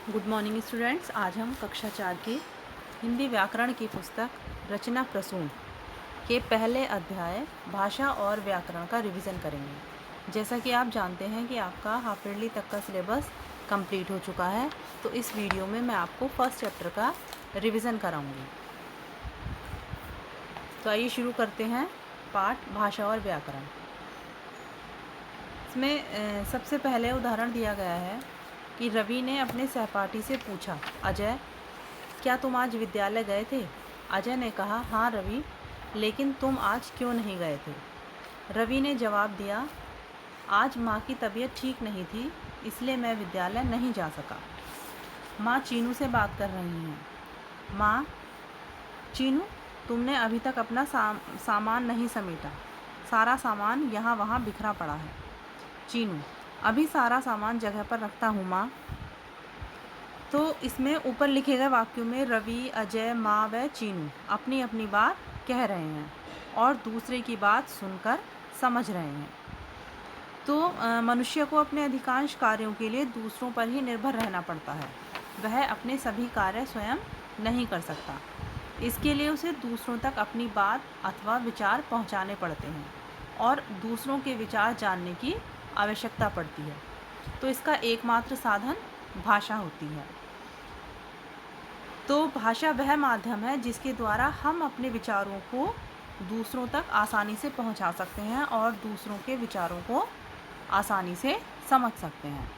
Good morning students. आज हम कक्षा 4 की हिंदी व्याकरण की पुस्तक रचना प्रसून के पहले अध्याय भाषा और व्याकरण का रिवीजन करेंगे। जैसा कि आप जानते हैं कि आपका हाफ ईयरली तक का सिलेबस कंप्लीट हो चुका है, तो इस वीडियो में मैं आपको फर्स्ट चैप्टर का रिवीजन कराऊंगी। तो आइए शुरू करते हैं पाठ भाषा और व्याकरण। इसमें सबसे पहले उदाहरण दिया गया है कि रवि ने अपने सहपाठी से पूछा, अजय क्या तुम आज विद्यालय गए थे? अजय ने कहा, हाँ रवि, लेकिन तुम आज क्यों नहीं गए थे? रवि ने जवाब दिया, आज माँ की तबीयत ठीक नहीं थी, इसलिए मैं विद्यालय नहीं जा सका। माँ चीनू से बात कर रही हैं। माँ, चीनू, तुमने अभी तक अपना सामान नहीं समेटा। सारा सामान यहाँ वहाँ बिखरा पड़ा है। चीनू, अभी सारा सामान जगह पर रखता हूँ माँ। तो इसमें ऊपर लिखे गए वाक्यों में रवि, अजय, माँ व चीनू अपनी अपनी बात कह रहे हैं और दूसरे की बात सुनकर समझ रहे हैं। तो मनुष्य को अपने अधिकांश कार्यों के लिए दूसरों पर ही निर्भर रहना पड़ता है। वह अपने सभी कार्य स्वयं नहीं कर सकता। इसके लिए उसे दूसरों तक अपनी बात अथवा विचार पहुंचाने पड़ते हैं और दूसरों के विचार जानने की आवश्यकता पड़ती है। तो इसका एकमात्र साधन भाषा होती है। तो भाषा वह माध्यम है जिसके द्वारा हम अपने विचारों को दूसरों तक आसानी से पहुंचा सकते हैं और दूसरों के विचारों को आसानी से समझ सकते हैं।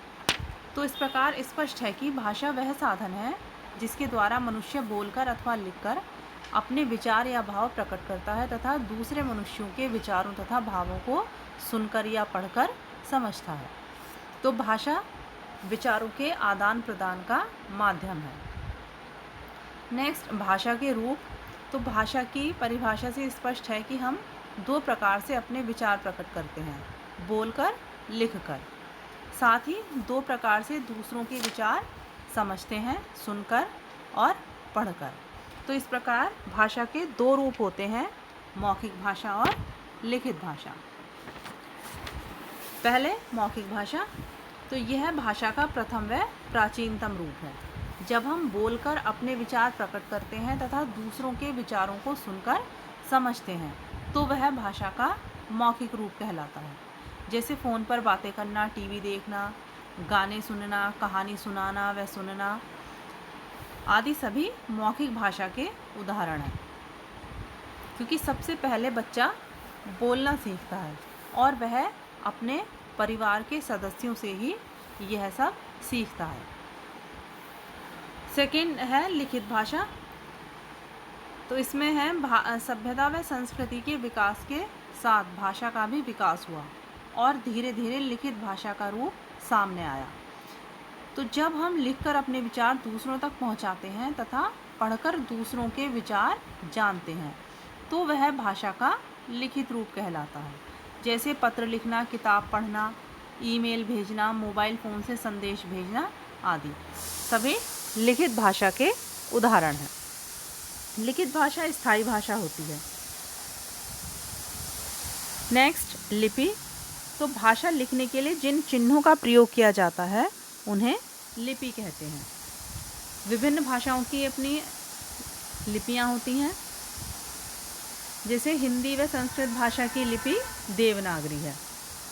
तो इस प्रकार स्पष्ट है कि भाषा वह साधन है जिसके द्वारा मनुष्य बोलकर अथवा लिखकर अपने विचार या भाव प्रकट करता है तथा दूसरे मनुष्यों के विचारों तथा भावों को सुनकर या पढ़कर समझता है। तो भाषा विचारों के आदान प्रदान का माध्यम है। नेक्स्ट, भाषा के रूप। तो भाषा की परिभाषा से स्पष्ट है कि हम दो प्रकार से अपने विचार प्रकट करते हैं, बोलकर, लिखकर। साथ ही दो प्रकार से दूसरों के विचार समझते हैं, सुनकर और पढ़कर। तो इस प्रकार भाषा के दो रूप होते हैं, मौखिक भाषा और लिखित भाषा। पहले मौखिक भाषा। तो यह भाषा का प्रथम व प्राचीनतम रूप है। जब हम बोलकर अपने विचार प्रकट करते हैं तथा दूसरों के विचारों को सुनकर समझते हैं तो वह भाषा का मौखिक रूप कहलाता है। जैसे फ़ोन पर बातें करना, टीवी देखना, गाने सुनना, कहानी सुनाना व सुनना आदि सभी मौखिक भाषा के उदाहरण हैं। क्योंकि सबसे पहले बच्चा बोलना सीखता है और वह अपने परिवार के सदस्यों से ही यह सब सीखता है। सेकंड है लिखित भाषा। तो इसमें है सभ्यता व संस्कृति के विकास के साथ भाषा का भी विकास हुआ और धीरे धीरे लिखित भाषा का रूप सामने आया। तो जब हम लिखकर अपने विचार दूसरों तक पहुंचाते हैं तथा पढ़कर दूसरों के विचार जानते हैं तो वह भाषा का लिखित रूप कहलाता है। जैसे पत्र लिखना, किताब पढ़ना, ईमेल भेजना, मोबाइल फ़ोन से संदेश भेजना आदि सभी लिखित भाषा के उदाहरण हैं। लिखित भाषा स्थायी भाषा होती है। नेक्स्ट, लिपि। तो भाषा लिखने के लिए जिन चिन्हों का प्रयोग किया जाता है उन्हें लिपि कहते हैं। विभिन्न भाषाओं की अपनी लिपियां होती हैं। जैसे हिंदी व संस्कृत भाषा की लिपि देवनागरी है,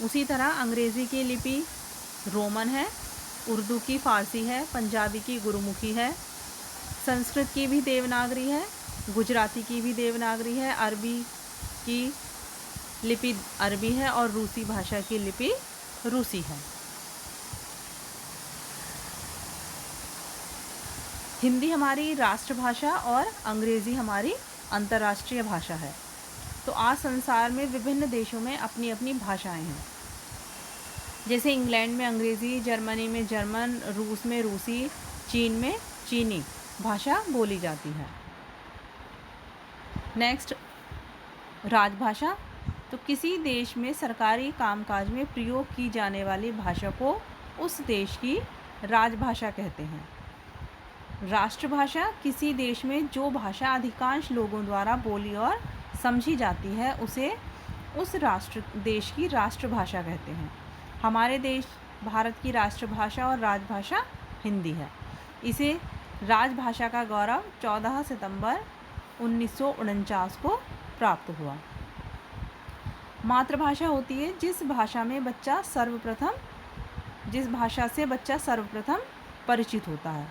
उसी तरह अंग्रेज़ी की लिपि रोमन है, उर्दू की फ़ारसी है, पंजाबी की गुरुमुखी है, संस्कृत की भी देवनागरी है, गुजराती की भी देवनागरी है, अरबी की लिपि अरबी है और रूसी भाषा की लिपि रूसी है। हिंदी हमारी राष्ट्रभाषा और अंग्रेज़ी हमारी अंतर्राष्ट्रीय भाषा है। तो आज संसार में विभिन्न देशों में अपनी अपनी भाषाएं हैं। जैसे इंग्लैंड में अंग्रेज़ी, जर्मनी में जर्मन, रूस में रूसी, चीन में चीनी भाषा बोली जाती है। नेक्स्ट, राजभाषा। तो किसी देश में सरकारी कामकाज में प्रयोग की जाने वाली भाषा को उस देश की राजभाषा कहते हैं। राष्ट्रभाषा, किसी देश में जो भाषा अधिकांश लोगों द्वारा बोली और समझी जाती है उसे उस देश की राष्ट्रभाषा कहते हैं। हमारे देश भारत की राष्ट्रभाषा और राजभाषा हिंदी है। इसे राजभाषा का गौरव 14 सितंबर 1949 को प्राप्त हुआ। मातृभाषा होती है जिस भाषा से बच्चा सर्वप्रथम परिचित होता है,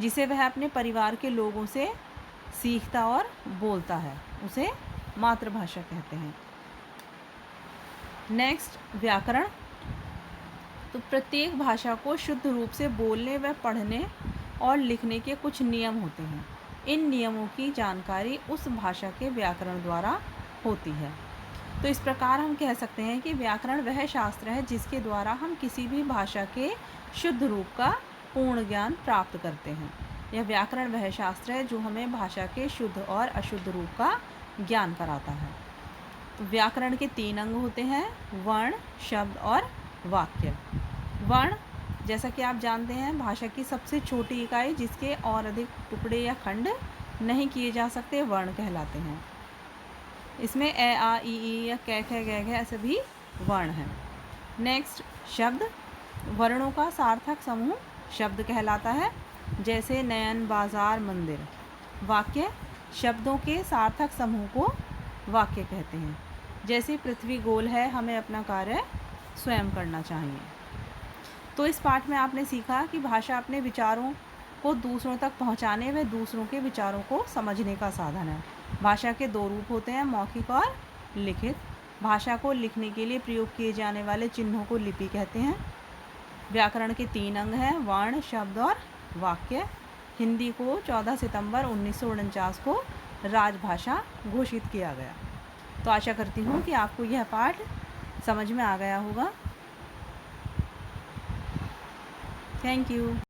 जिसे वह अपने परिवार के लोगों से सीखता और बोलता है, उसे मातृभाषा कहते हैं। नेक्स्ट, व्याकरण। तो प्रत्येक भाषा को शुद्ध रूप से बोलने व पढ़ने और लिखने के कुछ नियम होते हैं। इन नियमों की जानकारी उस भाषा के व्याकरण द्वारा होती है। तो इस प्रकार हम कह सकते हैं कि व्याकरण वह शास्त्र है जिसके द्वारा हम किसी भी भाषा के शुद्ध रूप का पूर्ण ज्ञान प्राप्त करते हैं। यह व्याकरण वह शास्त्र है जो हमें भाषा के शुद्ध और अशुद्ध रूप का ज्ञान कराता है। तो व्याकरण के 3 अंग होते हैं, वर्ण, शब्द और वाक्य। वर्ण, जैसा कि आप जानते हैं, भाषा की सबसे छोटी इकाई जिसके और अधिक टुकड़े या खंड नहीं किए जा सकते, वर्ण कहलाते हैं। इसमें ए, आ, ई, या कै, ख, ग, घ सभी वर्ण हैं। नेक्स्ट, शब्द। वर्णों का सार्थक समूह शब्द कहलाता है, जैसे नयन, बाजार, मंदिर। वाक्य, शब्दों के सार्थक समूह को वाक्य कहते हैं, जैसे पृथ्वी गोल है, हमें अपना कार्य स्वयं करना चाहिए। तो इस पाठ में आपने सीखा कि भाषा अपने विचारों को दूसरों तक पहुंचाने व दूसरों के विचारों को समझने का साधन है। भाषा के 2 रूप होते हैं, मौखिक और लिखित। भाषा को लिखने के लिए प्रयोग किए जाने वाले चिन्हों को लिपि कहते हैं। व्याकरण के 3 अंग हैं, वर्ण, शब्द और वाक्य। हिंदी को 14 सितंबर 1949 को राजभाषा घोषित किया गया। तो आशा करती हूँ कि आपको यह पाठ समझ में आ गया होगा। Thank you.